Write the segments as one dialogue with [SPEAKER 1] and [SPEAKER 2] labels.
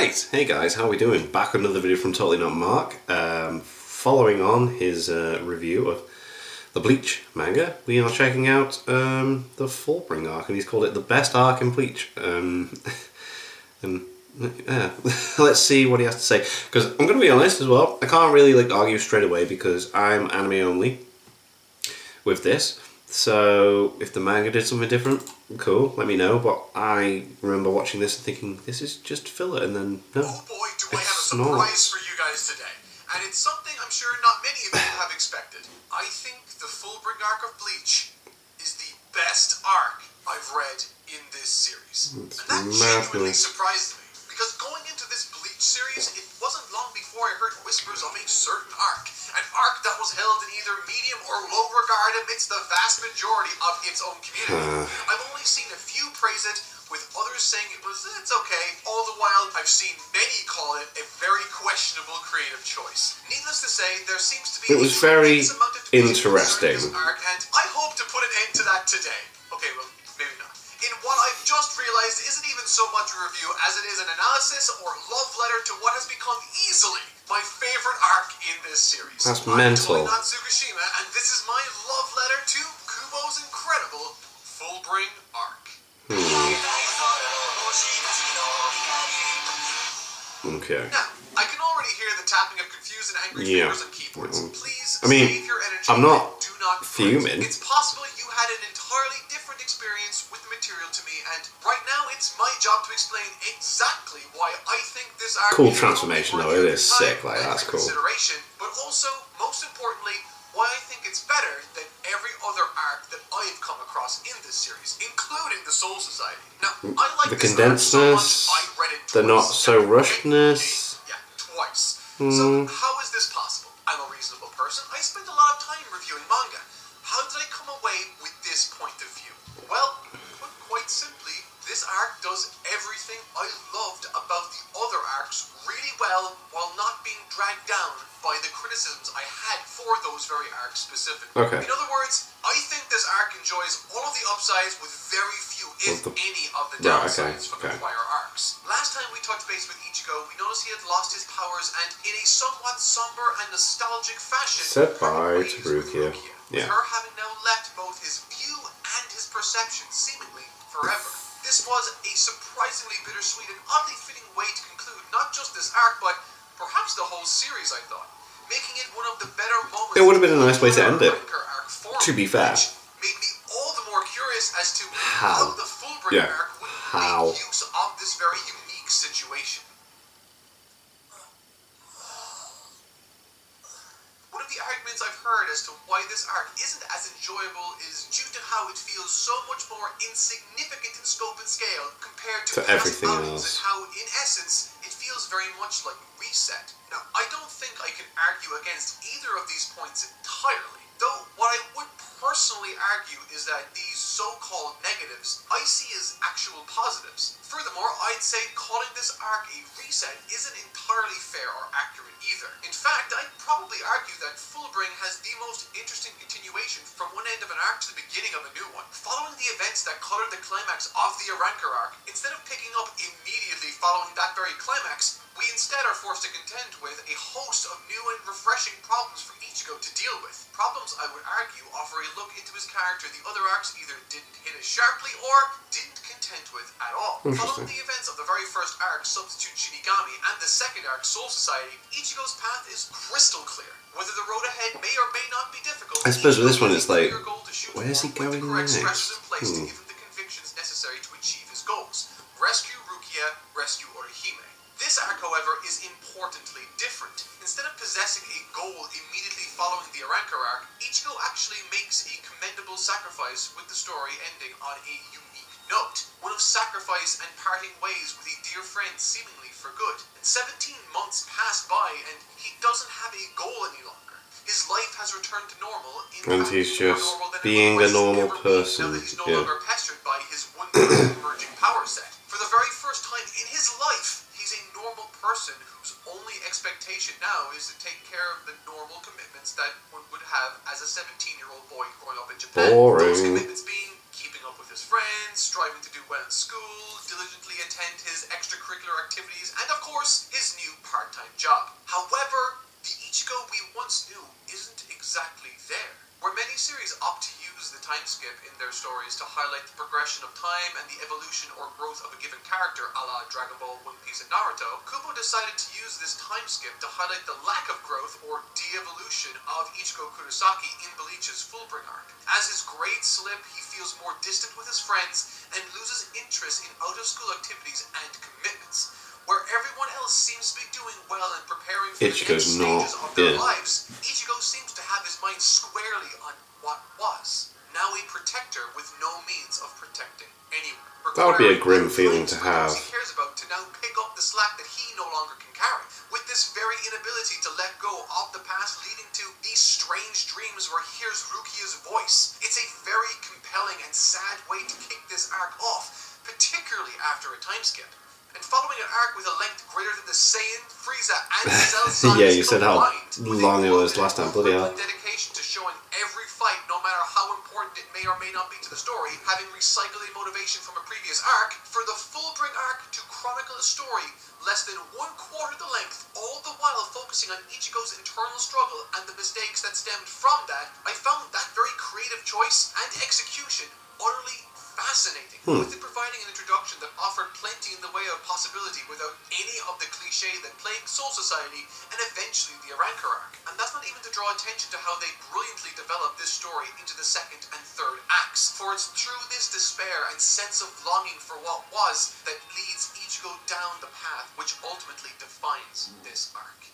[SPEAKER 1] Right, hey guys, how are we doing? Back with another video from Totally Not Mark. Following on his review of the Bleach manga, we are checking out the Fullbring arc, and he's called it the best arc in Bleach. Let's see what he has to say. Because I'm going to be honest as well, I can't really argue straight away because I'm anime only with this. So if the manga did something different, cool, let me know. But I remember watching this and thinking, this is just filler, and then no.
[SPEAKER 2] Oh boy, do I have a surprise for you guys today. And it's something I'm sure not many of you have expected. I think the Fullbring arc of Bleach is the best arc I've read in this series.
[SPEAKER 1] It's
[SPEAKER 2] and that genuinely surprised me. Because going into this Bleach series, it wasn't long before I heard whispers of a certain arc. An arc that was held in either medium or low regard amidst the vast majority of its own community. I've only seen a few praise it, with others saying it's okay, all the while I've seen many call it a very questionable creative choice. Needless to say, there seems to be
[SPEAKER 1] it was very interesting.
[SPEAKER 2] This arc, and I hope to put an end to that today. Okay, well, maybe not. In what I've just realized isn't even so much a review as it is an analysis or love letter to what has become easily my favorite arc in this series.
[SPEAKER 1] That's mental.
[SPEAKER 2] I'm Tsukushima, and this is my love letter to Kubo's incredible Fullbring arc.
[SPEAKER 1] Okay.
[SPEAKER 2] Now, I can already hear the tapping of confused and angry fingers on keyboards. Please save your energy.
[SPEAKER 1] I'm not
[SPEAKER 2] do not
[SPEAKER 1] fuming.
[SPEAKER 2] It's possible you had an entirely different experience with the material to me, and right now it's my job to explain exactly why I think this arc
[SPEAKER 1] cool
[SPEAKER 2] is
[SPEAKER 1] transformation though, it is sick, that's cool.
[SPEAKER 2] But also, most importantly, why I think it's better than every other arc that I've come across in this series, including the Soul Society. Now, I like
[SPEAKER 1] the
[SPEAKER 2] this arc so
[SPEAKER 1] condensedness,
[SPEAKER 2] much, I read it
[SPEAKER 1] the not
[SPEAKER 2] twice.
[SPEAKER 1] so rushness.
[SPEAKER 2] Yeah, twice. So, how is this possible? I'm a reasonable person. I spend a lot of time reviewing manga. How did I come away with this point of view? Well, put quite simply, this arc does everything I loved about the other arcs really well while not being dragged down by the criticisms I had for those very arcs specifically.
[SPEAKER 1] Okay.
[SPEAKER 2] In other words, I think this arc enjoys all of the upsides with very few, if any, of the downsides from the prior arcs. Last time we touched base with Ichigo, we noticed he had lost his powers and in a somewhat somber and nostalgic fashion,
[SPEAKER 1] said bye to Rukia.
[SPEAKER 2] With her having now left both his view and his perception seemingly forever. This was a surprisingly bittersweet and oddly fitting way to conclude not just this arc, but perhaps the whole series, I thought. Making it one of the better moments.
[SPEAKER 1] It would have been a nice way to end it, to be fair.
[SPEAKER 2] Made me all the more curious as to how the Fullbring arc would make use of this very unique situation. One of the arguments I've heard as to why this arc isn't as enjoyable is due to how it feels so much more insignificant in scope and scale compared to
[SPEAKER 1] everything
[SPEAKER 2] else,
[SPEAKER 1] else.
[SPEAKER 2] and how, in essence, it feels very much like Reset. Now, I don't think I can argue against either of these points entirely, though what I would personally argue is that these so-called negatives I see as actual positives. Furthermore, I'd say calling this arc a reset isn't entirely fair or accurate either. In fact, I'd probably argue that Fullbring has the most interesting continuation from one end of an arc to the beginning of a new one. Following the events that colored the climax of the Arrancar arc, instead of picking up immediately following that very climax, we instead are forced to contend with a host of new and refreshing problems for Ichigo to deal with. Problems, I would argue, offer a look into his character the other arcs either didn't hit as sharply or didn't contend with at all. Following the events of the very first arc, Substitute Shinigami, and the second arc, Soul Society, Ichigo's path is crystal clear. Whether the road ahead may or may not be difficult,
[SPEAKER 1] I suppose with this one it's like,
[SPEAKER 2] where's he going next? To give him the convictions necessary to achieve his goals. Rescue Rukia, rescue Orihime. This arc, however, is importantly different. Instead of possessing a goal immediately following the Arrancar arc, Ichigo actually makes a commendable sacrifice with the story ending on a unique note. One of sacrifice and parting ways with a dear friend seemingly for good. And 17 months pass by and he doesn't have a goal any longer. His life has returned to normal.
[SPEAKER 1] And he's just being a normal person.
[SPEAKER 2] Now that he's no longer pestered by his wonderful emerging power set. For the very first time in his life, he's a normal person whose only expectation now is to take care of the normal commitments that one would have as a 17-year-old boy growing up in Japan.
[SPEAKER 1] Boring.
[SPEAKER 2] Those commitments being keeping up with his his friends, striving to do well in school, diligently attend his extracurricular activities, and of course, his new part-time job. However, the Ichigo we once knew isn't exactly there. Where many series opt to use the time skip in their stories to highlight the progression of time and the evolution or growth of a given character, a la Dragon Ball, One Piece, and Naruto, Kubo decided to use this time skip to highlight the lack of growth or de-evolution of Ichigo Kurosaki in Bleach's Fullbring arc. As his grades slip, he feels more distant with his friends and loses interest in out-of-school activities and commitments. Where everyone else seems to be doing well and preparing for the next stages of their lives, Ichigo seems to have his mind squarely on what was. Now a protector with no means of protecting anyone.
[SPEAKER 1] That would be a grim feeling to have.
[SPEAKER 2] He cares about to now pick up the slack that he no longer can carry. With this very inability to let go of the past, leading to these strange dreams where he hears Rukia's voice. It's a very compelling and sad way to kick this arc off, particularly after a time skip. And following an arc with a length greater than the Saiyan, Frieza, and Cell Sagas
[SPEAKER 1] yeah, you said how
[SPEAKER 2] combined,
[SPEAKER 1] long it was last time. Bloody hell.
[SPEAKER 2] Dedication to showing every fight, no matter how important it may or may not be to the story, having recycled a motivation from a previous arc, for the Fullbring arc to chronicle a story less than 1/4 the length, all the while focusing on Ichigo's internal struggle and the mistakes that stemmed from that, I found that very creative choice and execution utterly fascinating, with it providing an introduction that offered plenty in the way of possibility without any of the cliche that plagued Soul Society and eventually the Arrancar arc. And that's not even to draw attention to how they brilliantly developed this story into the second and third acts, for it's through this despair and sense of longing for what was that leads Ichigo down the path which ultimately defines this arc.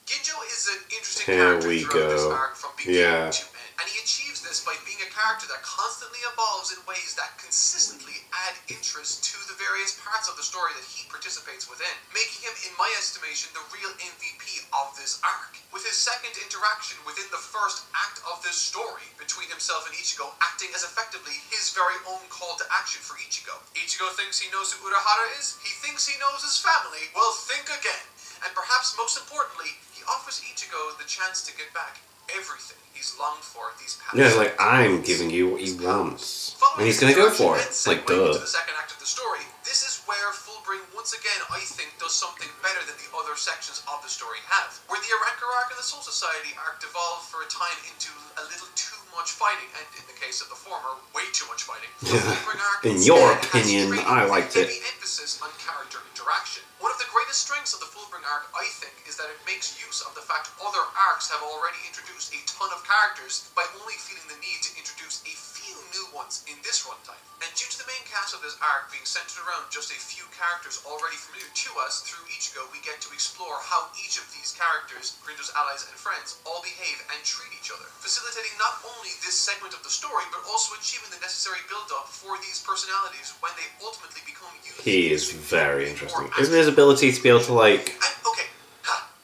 [SPEAKER 2] Ginjo is an interesting character throughout this arc from beginning to end. And he achieves this by being a character that constantly evolves in ways that consistently add interest to the various parts of the story that he participates within, making him, in my estimation, the real MVP of this arc. With his second interaction within the first act of this story, between himself and Ichigo acting as effectively his very own call to action for Ichigo. Ichigo thinks he knows who Urahara is, he thinks he knows his family, well, think again. And perhaps most importantly, he offers Ichigo the chance to get back everything he's longed for these past
[SPEAKER 1] Yeah, it's like, I'm giving you what he wants. And he's gonna go for it. Like, duh.
[SPEAKER 2] Into the second act of the story, this is where Fullbring, once again, I think, does something better than the other sections of the story have. Where the Arrancar arc and the Soul Society arc devolve for a time into a little too much fighting, and in the case of the former, way too much fighting. The Fullbring arc,
[SPEAKER 1] in your opinion, I liked it.
[SPEAKER 2] Heavy emphasis on character interaction. One of the greatest strengths of the Fullbring arc, I think, is that it makes use of the fact other arcs have already introduced a ton of characters by only feeling the need to introduce a few new ones in this runtime. And due to the main cast of this arc being centered around just a few characters already familiar to us, through Ichigo we get to explore how each of these characters, Grindo's allies and friends, all behave and treat each other, facilitating not only this segment of the story, but also achieving the necessary build-up for these personalities when they ultimately become used.
[SPEAKER 1] He is very interesting. Isn't his ability to be able to, like,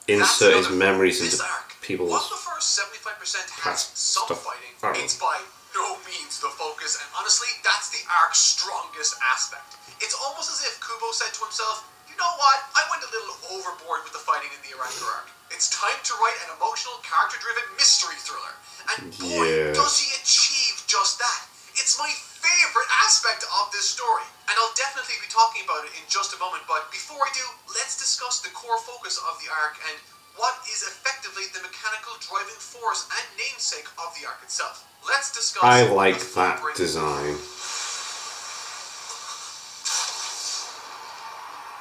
[SPEAKER 1] insert his memories into people's
[SPEAKER 2] while the first 75% has some fighting, it's by no means the focus, and honestly, that's the arc's strongest aspect. It's almost as if Kubo said to himself, you know what, I went a little overboard with the fighting in the Arrancar arc. It's time to write an emotional, character-driven mystery thriller. And boy, does he achieve just that. It's my favorite aspect of this story. And I'll definitely be talking about it in just a moment, but before I do, let's discuss the core focus of the arc and what is effectively the mechanical driving force and namesake of the arc itself. Let's discuss.
[SPEAKER 1] I like that design.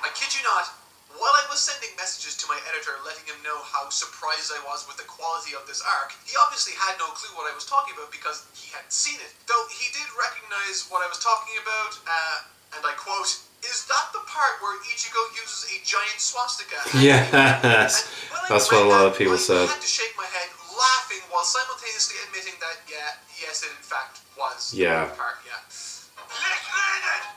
[SPEAKER 2] I kid you not, while I was sending messages to my editor letting him know how surprised I was with the quality of this arc, he obviously had no clue what I was talking about because he hadn't seen it. Though he did recognize what I was talking about, and I quote, "Is that the part where Ichigo uses a giant swastika?"
[SPEAKER 1] Yes, that's what a lot of people said.
[SPEAKER 2] I had to shake my head, laughing while simultaneously admitting that, yes, it in fact was.
[SPEAKER 1] Yeah.
[SPEAKER 2] Part, yeah.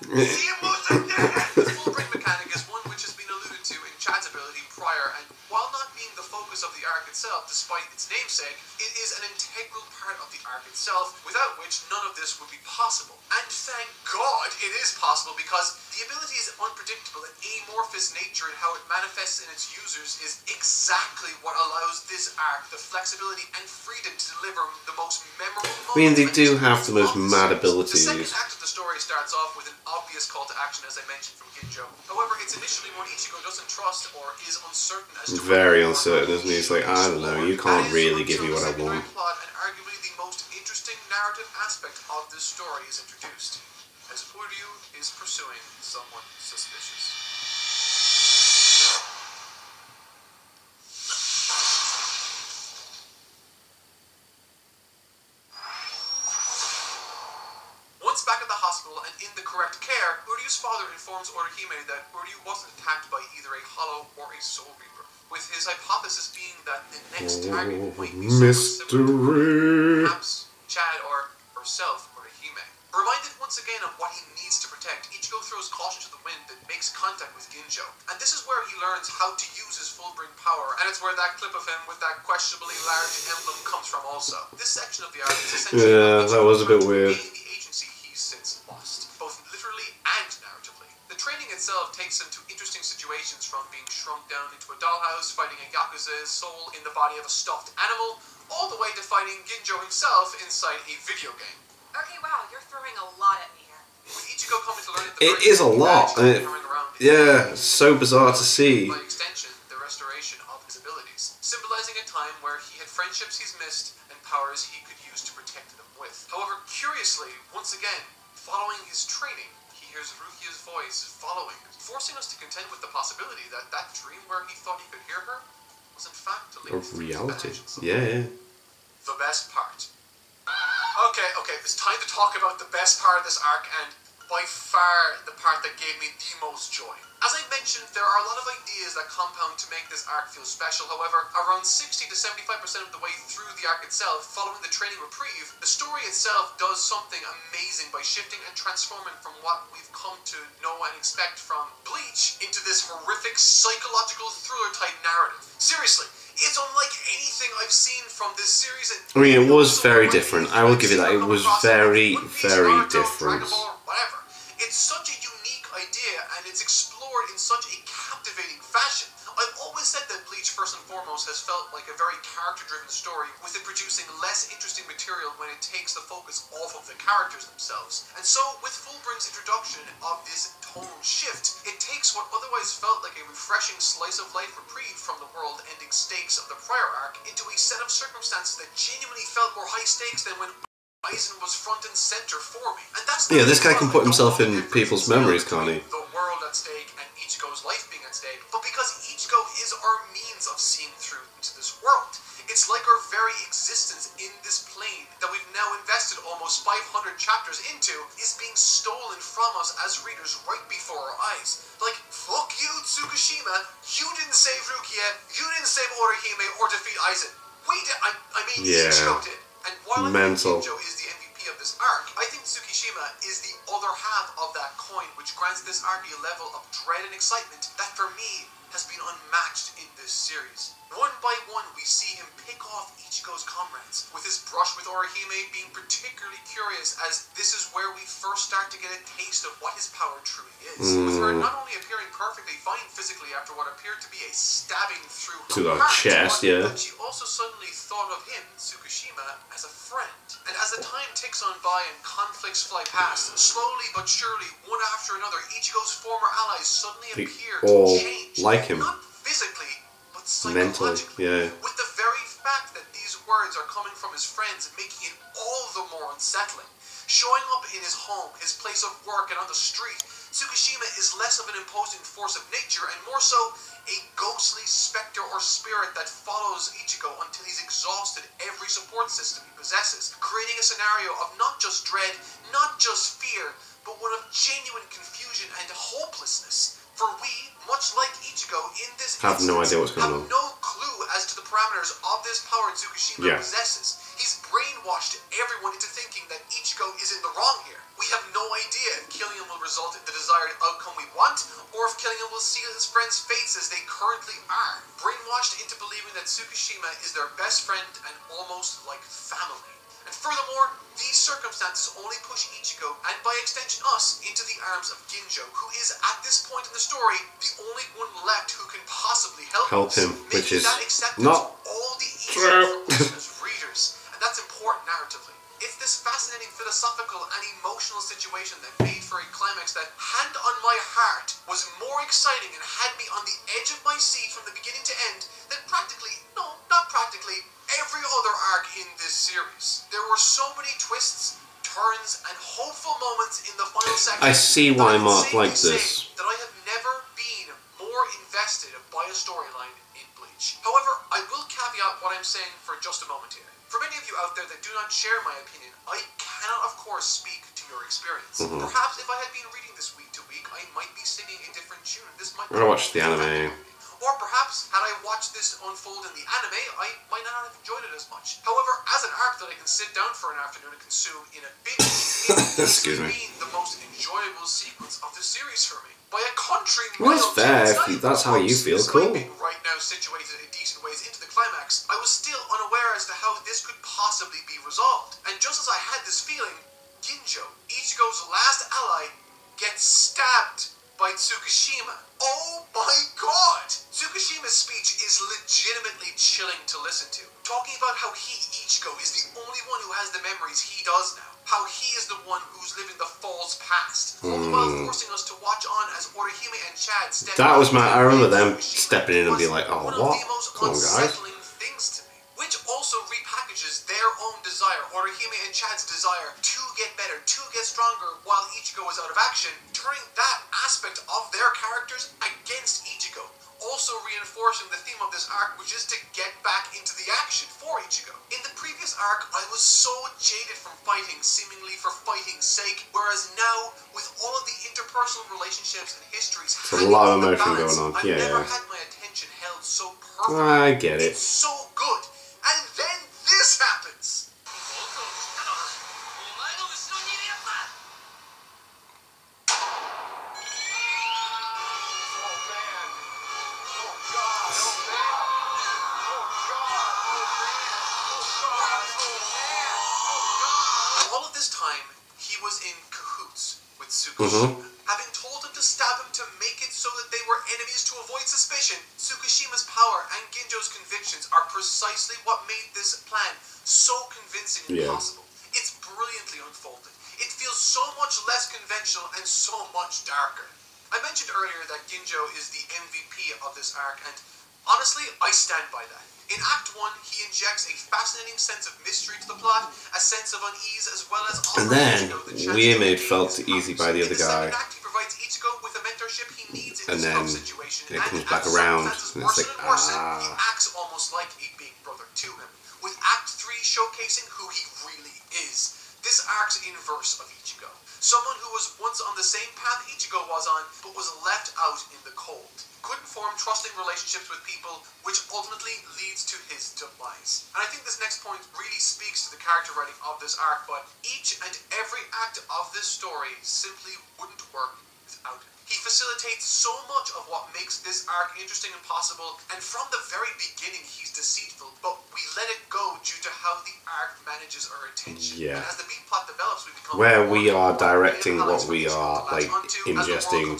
[SPEAKER 2] The Fullbring mechanic is one which has been alluded to in Chad's ability prior, and while not being the focus of the arc itself, despite its namesake, it is an integral part of the arc itself, without which none of this would be possible. And thank God it is possible, because the The ability is unpredictable and amorphous nature in how it manifests in its users is exactly what allows this arc the flexibility and freedom to deliver the most memorable moments.
[SPEAKER 1] I mean, they do have the most mad
[SPEAKER 2] The
[SPEAKER 1] abilities.
[SPEAKER 2] second act of the story starts off with an obvious call to action, as I mentioned, from Ginjo. However, it's initially one Ichigo doesn't trust or is uncertain as to
[SPEAKER 1] Very uncertain, isn't he? He's like, I don't know, you can't really give me what I want.
[SPEAKER 2] Plot and arguably the most interesting narrative aspect of this story is introduced, as Uryu is pursuing someone suspicious. Once back at the hospital and in the correct care, Uryu's father informs Orihime that Uryu wasn't attacked by either a Hollow or a Soul Reaper, with his hypothesis being that the next target might be someone similar, perhaps Chad or herself, Orihime. Reminded once again of what he needs to protect, Ichigo throws caution to the wind and makes contact with Ginjo. And this is where he learns how to use his Fullbring power, and it's where that clip of him with that questionably large emblem comes from also. This section of the arc is essentially
[SPEAKER 1] that was a bit weird.
[SPEAKER 2] The agency he since lost, both literally and narratively. The training itself takes him to interesting situations, from being shrunk down into a dollhouse, fighting a Yakuza's soul in the body of a stuffed animal, all the way to fighting Ginjo himself inside a video game.
[SPEAKER 3] Okay, wow, you're throwing a lot at me here.
[SPEAKER 2] With Ichigo coming to learn
[SPEAKER 1] It is a lot. Yeah, it's so bizarre to see.
[SPEAKER 2] By extension, the restoration of his abilities, symbolizing a time where he had friendships he's missed and powers he could use to protect them with. However, curiously, once again, following his training, he hears Rukia's voice following, forcing us to contend with the possibility that that dream where he thought he could hear her was in fact a
[SPEAKER 1] reality. Yeah.
[SPEAKER 2] The best part. Okay, it's time to talk about the best part of this arc, and by far the part that gave me the most joy. As I mentioned, there are a lot of ideas that compound to make this arc feel special. However, around 60 to 75% of the way through the arc itself, following the training reprieve, the story itself does something amazing by shifting and transforming from what we've come to know and expect from Bleach into this horrific psychological thriller type narrative. Seriously, it's unlike anything I've seen from this series.
[SPEAKER 1] I mean, it was very different. I will give you that. It was very, very different.
[SPEAKER 2] Whatever. It's such a unique idea, and it's explored in such a captivating fashion. I've always said that Bleach, first and foremost, has felt like a very character-driven story, with it producing less interesting material when it takes the focus off of the characters themselves. And so, with Fullbring's introduction of this tonal shift, it takes what otherwise felt like a refreshing slice-of-life reprieve from the world-ending stakes of the prior arc into a set of circumstances that genuinely felt more high stakes than when Aizen was front and center for me. And that's
[SPEAKER 1] this guy can put himself in people's memories, can't he?
[SPEAKER 2] The world at stake and Ichigo's life being at stake, but because Ichigo is our means of seeing through into this world. It's like our very existence in this plane that we've now invested almost 500 chapters into is being stolen from us as readers right before our eyes. Like, fuck you, Tsukushima, you didn't save Rukia, you didn't save Orihime or defeat Aizen. We did, I mean, Ichigo did. And while I think Ginjo is the MVP of this arc, I think Tsukishima is the other half of that coin, which grants this arc a level of dread and excitement that for me has been unmatched in this series. One by one, we see him pick off Ichigo's comrades, with his brush with Orihime being particularly curious, as this is where we first start to get a taste of what his power truly is. With her not only appearing perfectly fine physically after what appeared to be a stabbing through her
[SPEAKER 1] chest,
[SPEAKER 2] but she also suddenly thought of him, Tsukushima, as a friend. And as the time ticks on by and conflicts fly past, slowly but surely, one after another, Ichigo's former allies suddenly appear to change.
[SPEAKER 1] Like him.
[SPEAKER 2] Not physically, but
[SPEAKER 1] mentally,
[SPEAKER 2] psychologically. With the very fact that these words are coming from his friends, making it all the more unsettling. Showing up in his home, his place of work, and on the street, Tsukishima is less of an imposing force of nature and more so a ghostly specter or spirit that follows Ichigo until he's exhausted every support system he possesses, creating a scenario of not just dread, not just fear, but one of genuine confusion and hopelessness. For we, much like Ichigo in this
[SPEAKER 1] have no idea what's going on.
[SPEAKER 2] Have no clue as to the parameters of this power Tsukishima possesses. He's brainwashed everyone into thinking that Ichigo is in the wrong here. We have no idea if killing him will result in the desired outcome we want, or if killing him will seal his friends' fates as they currently are. Brainwashed into believing that Tsukishima is their best friend and almost like family. And furthermore, these circumstances only push Ichigo, and by extension us, into the arms of Ginjo, who is, at this point in the story, the only one left who can possibly help
[SPEAKER 1] him, which is not
[SPEAKER 2] all the easier for us as readers, and that's important narratively. It's this fascinating philosophical and emotional situation that made for a climax that, hand on my heart, was more exciting and had me on the edge of my seat from the beginning to end than practically, no, not practically, every other arc in this series. There were so many twists, turns, and hopeful moments in the final section.
[SPEAKER 1] I see why Mark liked this.
[SPEAKER 2] That I have never been more invested by a storyline in Bleach. However, I will caveat what I'm saying for just a moment here. For many of you out there that do not share my opinion, I cannot, of course, speak to your experience. Perhaps if I had been reading this week to week, I might be singing a different tune. This might
[SPEAKER 1] I watched the anime.
[SPEAKER 2] Or perhaps, had I watched this unfold in the anime, I might not have enjoyed it as much. However, as an arc that I can sit down for an afternoon and consume in a binge, it's been the most enjoyable sequence of the series for me. By a country mile.
[SPEAKER 1] Well, that's fair. If that's how you feel, cool.
[SPEAKER 2] Right now situated in decent ways into the climax, I was still unaware as to how this could possibly be resolved. And just as I had this feeling, Ginjo, Ichigo's last ally, gets stabbed by Tsukishima. Oh my god! Tsukishima's speech is legitimately chilling to listen to. Talking about how he, Ichigo, is the only one who has the memories he does now. How he is the one who's living the false past. All the while forcing us to watch on as Orihime and Chad step
[SPEAKER 1] That was my... I remember them stepping in and being like, oh, what? Come on, guys.
[SPEAKER 2] Things to me. Which also repackages their own desire, Orihime and Chad's desire, to get better, to get stronger while Ichigo is out of action, turning that aspect of their characters against Ichigo. Also reinforcing the theme of this arc, which is to get back into the action for Ichigo. In the previous arc, I was so jaded from fighting, seemingly for fighting's sake, whereas now, with all of the interpersonal relationships and histories,
[SPEAKER 1] there's a lot of emotion going on.
[SPEAKER 2] I've never had my attention held so perfectly.
[SPEAKER 1] I get it.
[SPEAKER 2] It's so good. And then this happens. All of this time, he was in cahoots with Tsukishima. Having told him to stab him to make it so that they were enemies to avoid suspicion, Tsukishima's power and Ginjo's convictions are precisely what made this plan so convincing and possible. It's brilliantly unfolded. It feels so much less conventional and so much darker. I mentioned earlier that Ginjo is the MVP of this arc, and honestly, I stand by that. In Act 1, he injects a fascinating sense of mystery to the plot, a sense of unease, as well as
[SPEAKER 1] and then Weird felt easy by the other guy.
[SPEAKER 2] Act, he provides Ichigo with the mentorship he needs in
[SPEAKER 1] and
[SPEAKER 2] this
[SPEAKER 1] then
[SPEAKER 2] situation,
[SPEAKER 1] it comes back around, and it's like,
[SPEAKER 2] he acts almost like a big brother to him. With Act 3 showcasing who he really is. This arc's inverse of Ichigo. Someone who was once on the same path Ichigo was on, but was left out in the cold. Couldn't form trusting relationships with people, which ultimately leads to his demise. And I think this next point really speaks to the character writing of this arc, but each and every act of this story simply wouldn't work without him. He facilitates so much of what makes this arc interesting and possible, and from the very beginning he's deceitful, but we let it go due to how the arc manages our attention.
[SPEAKER 1] Yeah.
[SPEAKER 2] And as the beat plot develops, we become
[SPEAKER 1] where we are directing what we are, like, ingesting.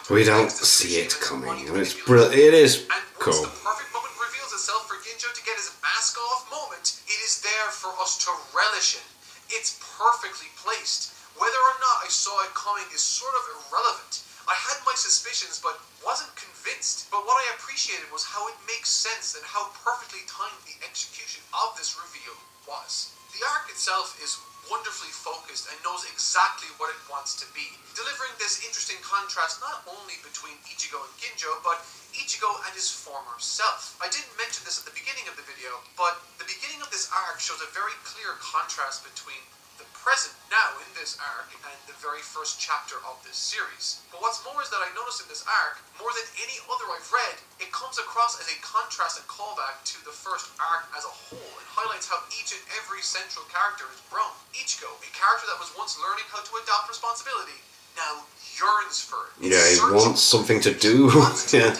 [SPEAKER 1] We don't see it coming, and it's brilliant. It is cool.
[SPEAKER 2] Once the perfect moment reveals itself for Ginjo to get his mask off moment, it is there for us to relish in. It's perfectly placed. Whether or not I saw it coming is sort of irrelevant. I had my suspicions, but wasn't convinced. But what I appreciated was how it makes sense and how perfectly timed the execution of this reveal was. The arc itself is wonderfully focused and knows exactly what it wants to be, delivering this interesting contrast not only between Ichigo and Ginjo, but Ichigo and his former self. I didn't mention this at the beginning of the video, but the beginning of this arc shows a very clear contrast between the present now in this arc and the very first chapter of this series. But what's more is that I noticed in this arc, more than any other I've read, it comes across as a contrast and callback to the first arc as a whole, and highlights how each and every central character has grown. Ichigo, a character that was once learning how to adopt responsibility, now yearns for it.
[SPEAKER 1] Yeah, he wants something to do.
[SPEAKER 2] Yeah.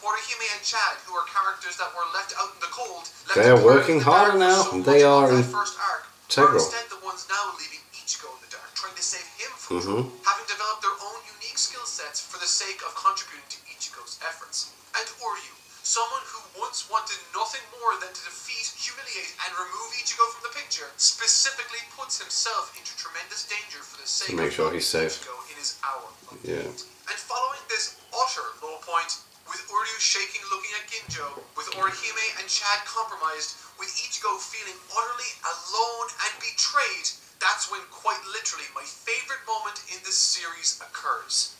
[SPEAKER 2] Orihime and Chad, who are characters characters that were left out in the cold.
[SPEAKER 1] They are working harder now. They are
[SPEAKER 2] first arc.
[SPEAKER 1] integral.
[SPEAKER 2] Instead, the ones now leaving Ichigo in the dark, trying to save him from trouble, having developed their own unique skill sets for the sake of contributing to Ichigo's efforts. And Uryu, someone who once wanted nothing more than to defeat, humiliate, and remove Ichigo from the picture, specifically puts himself into tremendous danger for the sake
[SPEAKER 1] to make sure
[SPEAKER 2] of
[SPEAKER 1] he's safe.
[SPEAKER 2] Ichigo in his hour of
[SPEAKER 1] Yeah.
[SPEAKER 2] need. And following this utter low point, with Uryu shaking looking at Ginjo, with Orihime and Chad compromised, with Ichigo feeling utterly alone and betrayed, that's when quite literally my favorite moment in this series occurs.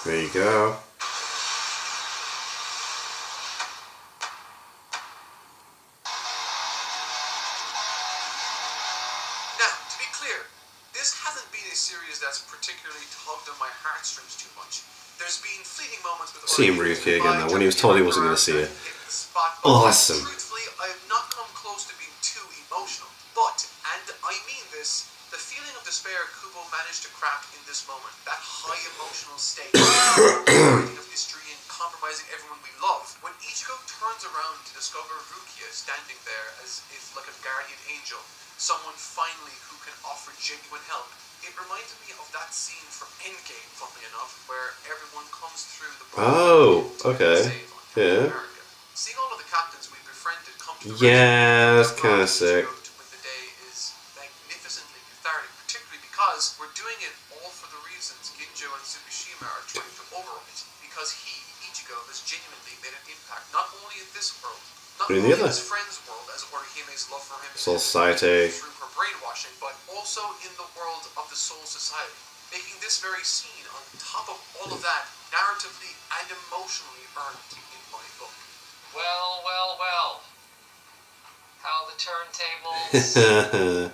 [SPEAKER 1] There you go.
[SPEAKER 2] Now, to be clear, this hasn't been a series that's particularly tugged on my heartstrings too much. There's been fleeting moments with
[SPEAKER 1] Seeing Ryuki again though, when he was told he wasn't going to see it. Awesome.
[SPEAKER 2] Truthfully, I have not come close to being too emotional. But, and I mean this, the feeling of despair Kubo managed to crack in this moment, that high emotional state, of history and compromising everyone we love, when Ichigo turns around to discover Rukia standing there as if like a guardian angel, someone finally who can offer genuine help. It reminded me of that scene from Endgame, funnily enough, where everyone comes through the
[SPEAKER 1] okay. Yeah.
[SPEAKER 2] America. Seeing all of the captains we befriended come to the
[SPEAKER 1] Yeah, that's kind of sick.
[SPEAKER 2] to win the day is magnificently cathartic, particularly because we're doing it all for the reasons Ginjo and Tsukushima are trying to overwrite. Because he, Ichigo, has genuinely made an impact, not only in this world, not
[SPEAKER 1] But in
[SPEAKER 2] only
[SPEAKER 1] the
[SPEAKER 2] in
[SPEAKER 1] other.
[SPEAKER 2] his friend's world, as Orihime's love for him
[SPEAKER 1] Society.
[SPEAKER 2] through her brainwashing, but also in the world of the Soul Society, making this very scene, on top of all of that, narratively and emotionally earned in my book.
[SPEAKER 4] Well, well, well. How the turntables...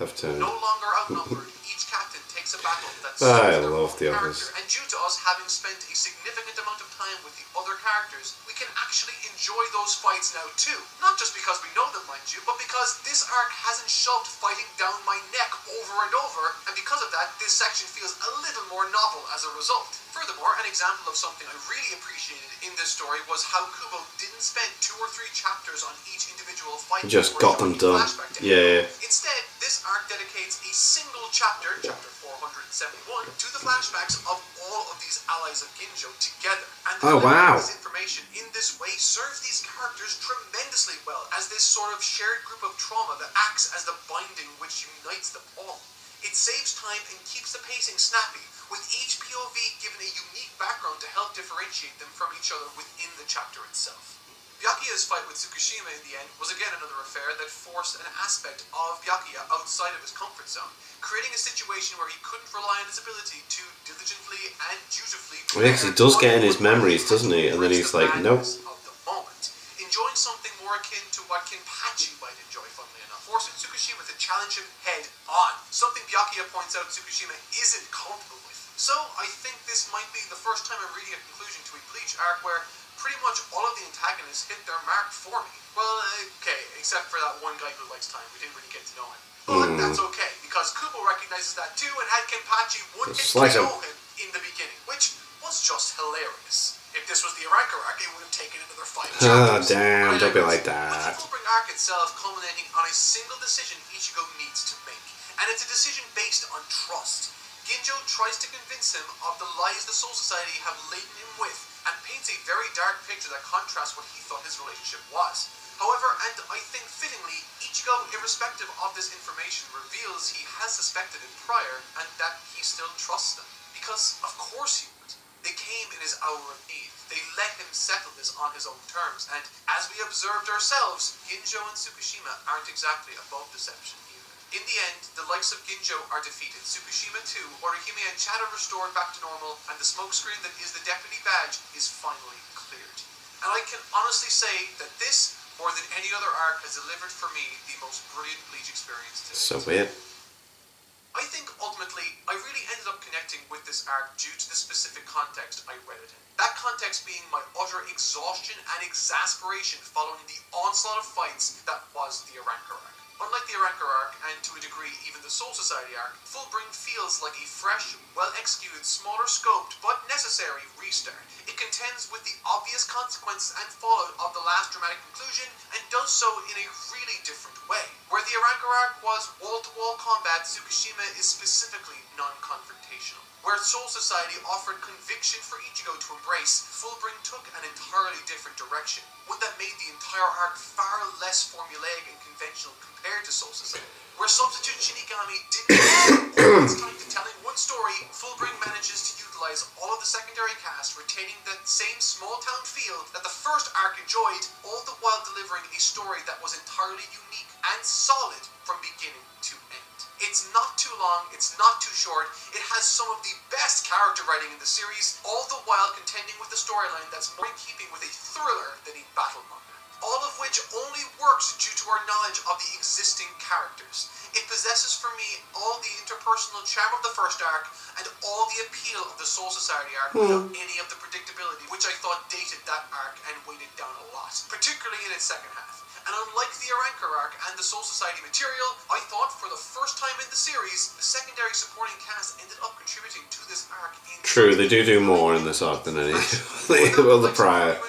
[SPEAKER 1] Have turned.
[SPEAKER 2] No longer outnumbered, each captain takes a battle that
[SPEAKER 1] I
[SPEAKER 2] suits their
[SPEAKER 1] love
[SPEAKER 2] own
[SPEAKER 1] The
[SPEAKER 2] character,
[SPEAKER 1] Office.
[SPEAKER 2] and due to us having spent a significant amount of time with the other characters, we can actually enjoy those fights now too. Not just because we know them, mind you, but because this arc hasn't shoved fighting down my neck over and over, and because of that, this section feels a little more novel as a result. Furthermore, an example of something I really appreciated in this story was how Kubo didn't spend 2 or 3 chapters on each individual fight.
[SPEAKER 1] He just
[SPEAKER 2] before
[SPEAKER 1] got them
[SPEAKER 2] showing
[SPEAKER 1] done.
[SPEAKER 2] flashback to
[SPEAKER 1] Yeah.
[SPEAKER 2] Instead, this arc dedicates a single chapter, chapter 471, to the flashbacks of all of these allies of Ginjo together. And the
[SPEAKER 1] Oh, wow.
[SPEAKER 2] this information in this way serves these characters tremendously well as this sort of shared group of trauma that acts as the binding which unites them all. It saves time and keeps the pacing snappy, with each POV given a unique background to help differentiate them from each other within the chapter itself. Byakuya's fight with Tsukushima in the end was again another affair that forced an aspect of Byakuya outside of his comfort zone, creating a situation where he couldn't rely on his ability to diligently and dutifully
[SPEAKER 1] Well, yeah, 'cause he does get in his memories, doesn't he? And then he's like, nope.
[SPEAKER 2] Of the moment, enjoying something more akin to what Kenpachi might enjoy, funnily enough, forcing Tsukushima to challenge him head on, something Byakuya points out Tsukushima isn't comfortable with. So I think this might be the first time I'm reading a conclusion to a Bleach arc where pretty much all of the antagonists hit their mark for me. Well, okay, except for that one guy who likes time. We didn't really get to know him. But that's okay, because Kubo recognizes that too and had Kenpachi one-hit KO him in the beginning, which was just hilarious. If this was the Aranka arc, it would have taken another 5
[SPEAKER 1] Ah,
[SPEAKER 2] chapters.
[SPEAKER 1] damn, don't be like
[SPEAKER 2] With
[SPEAKER 1] that.
[SPEAKER 2] the Fullbring arc itself culminating on a single decision Ichigo needs to make, and it's a decision based on trust. Ginjo tries to convince him of the lies the Soul Society have laden him with, and paints a very dark picture that contrasts what he thought his relationship was. However, and I think fittingly, Ichigo, irrespective of this information, reveals he has suspected it prior, and that he still trusts them. Because, of course he would. They came in his hour of need. They let him settle this on his own terms, and as we observed ourselves, Ginjo and Tsukushima aren't exactly above deception either. In the end, the likes of Ginjo are defeated, Tsukushima too, Orihime and Chad are restored back to normal, and the smokescreen that is the deputy badge is finally cleared. And I can honestly say that this, more than any other arc, has delivered for me the most brilliant Bleach experience to date.
[SPEAKER 1] So weird.
[SPEAKER 2] I think ultimately, I really ended up connecting with this arc due to the specific context I read it in. That context being my utter exhaustion and exasperation following the onslaught of fights that was the Aranka arc. Unlike the Arrancar arc, and to a degree even the Soul Society arc, Fullbring feels like a fresh, well-executed, smaller scoped, but necessary restart. It contends with the obvious consequences and fallout of the last dramatic conclusion, and does so in a really different way. Where the Arrancar arc was wall-to-wall combat, Tsukishima is specifically non-confrontational. Where Soul Society offered conviction for Ichigo to embrace, Fullbring took an entirely different direction, one that made the entire arc far less formulaic and conventional compared to Soul Society. Where Substitute Shinigami didn't have all its time to telling one story, Fullbring manages to utilize all of the secondary cast, retaining that same small-town feel that the first arc enjoyed, all the while delivering a story that was entirely unique and solid from beginning to end. It's not too long, it's not too short, it has some of the best character writing in the series, all the while contending with a storyline that's more in keeping with a thriller than a battle manga. All of which only works due to our knowledge of the existing characters. It possesses for me all the interpersonal charm of the first arc, and all the appeal of the Soul Society arc without any of the predictability, which I thought dated that arc and weighed it down a lot, particularly in its second half. And unlike the Arrancar arc and the Soul Society material, I thought for the first time in the series, the secondary supporting cast ended up contributing to this arc in...
[SPEAKER 1] True, they do more in this arc than any well, the prior.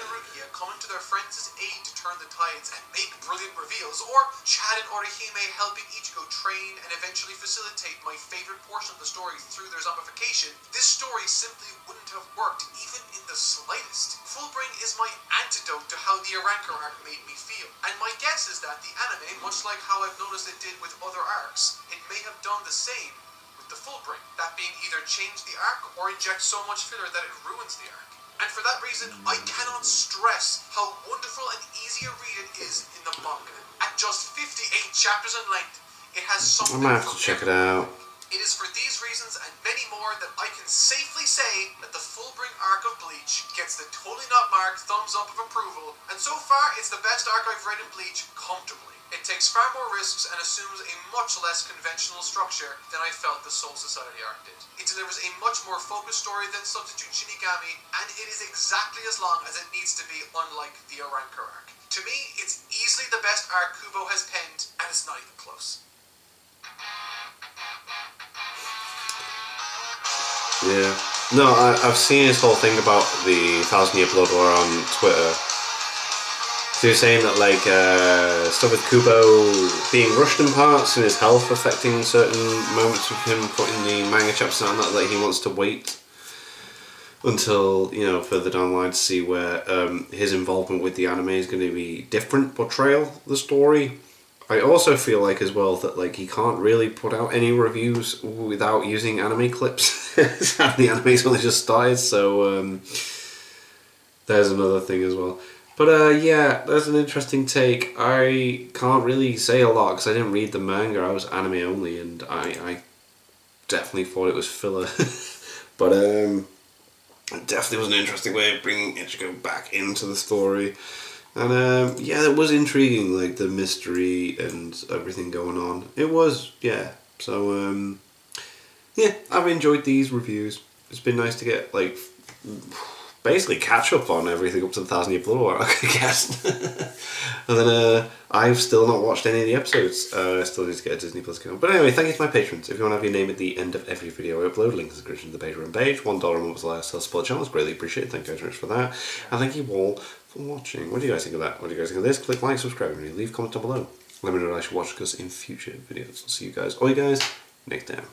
[SPEAKER 2] Coming to their friends' aid to turn the tides and make brilliant reveals, or Chad and Orihime helping Ichigo train and eventually facilitate my favorite portion of the story through their zombification, this story simply wouldn't have worked even in the slightest. Fullbring is my antidote to how the Arrancar arc made me feel, and my guess is that the anime, much like how I've noticed it did with other arcs, it may have done the same with the Fullbring, that being either change the arc or inject so much filler that it ruins the arc. And for that reason, I cannot stress how wonderful and easy a read it is in the manga. At just 58 chapters in length, it has something.
[SPEAKER 1] I might have to check it out.
[SPEAKER 2] It is for these reasons and many more that I can safely say that the Fullbring arc of Bleach gets the totally not marked thumbs up of approval, and so far it's the best arc I've read in Bleach comfortably. It takes far more risks and assumes a much less conventional structure than I felt the Soul Society arc did. It delivers a much more focused story than Substitute Shinigami, and it is exactly as long as it needs to be, unlike the Arrancar arc. To me, it's easily the best arc Kubo has penned, and it's not even close.
[SPEAKER 1] Yeah. No, I've seen this whole thing about the 1000-Year Blood War on Twitter. So you're saying that like stuff with Kubo being rushed in parts and his health affecting certain moments of him putting the manga chapters on that he wants to wait until, you know, further down the line to see where his involvement with the anime is going to be different portrayal of the story. I also feel like as well that like he can't really put out any reviews without using anime clips. The anime's only just started, so there's another thing as well. But yeah, that's an interesting take. I can't really say a lot because I didn't read the manga. I was anime only, and I definitely thought it was filler. But it definitely was an interesting way of bringing Ichigo back into the story. And yeah, it was intriguing, like the mystery and everything going on. It was, yeah. So yeah, I've enjoyed these reviews. It's been nice to get like basically catch up on everything up to the 1000-Year Blood War, I guess. And then I've still not watched any of the episodes. I still need to get a Disney Plus account. But anyway, thank you to my patrons. If you want to have your name at the end of every video I upload, link in the description to the Patreon page. $1 a month allows us to support the channel. It's greatly appreciated. Thank you guys very much for that. And thank you all for watching. What do you guys think of that? What do you guys think of this? Click like, subscribe, and leave a comment down below. Let me know what I should watch because in future videos. I'll see you guys, all you guys, next time.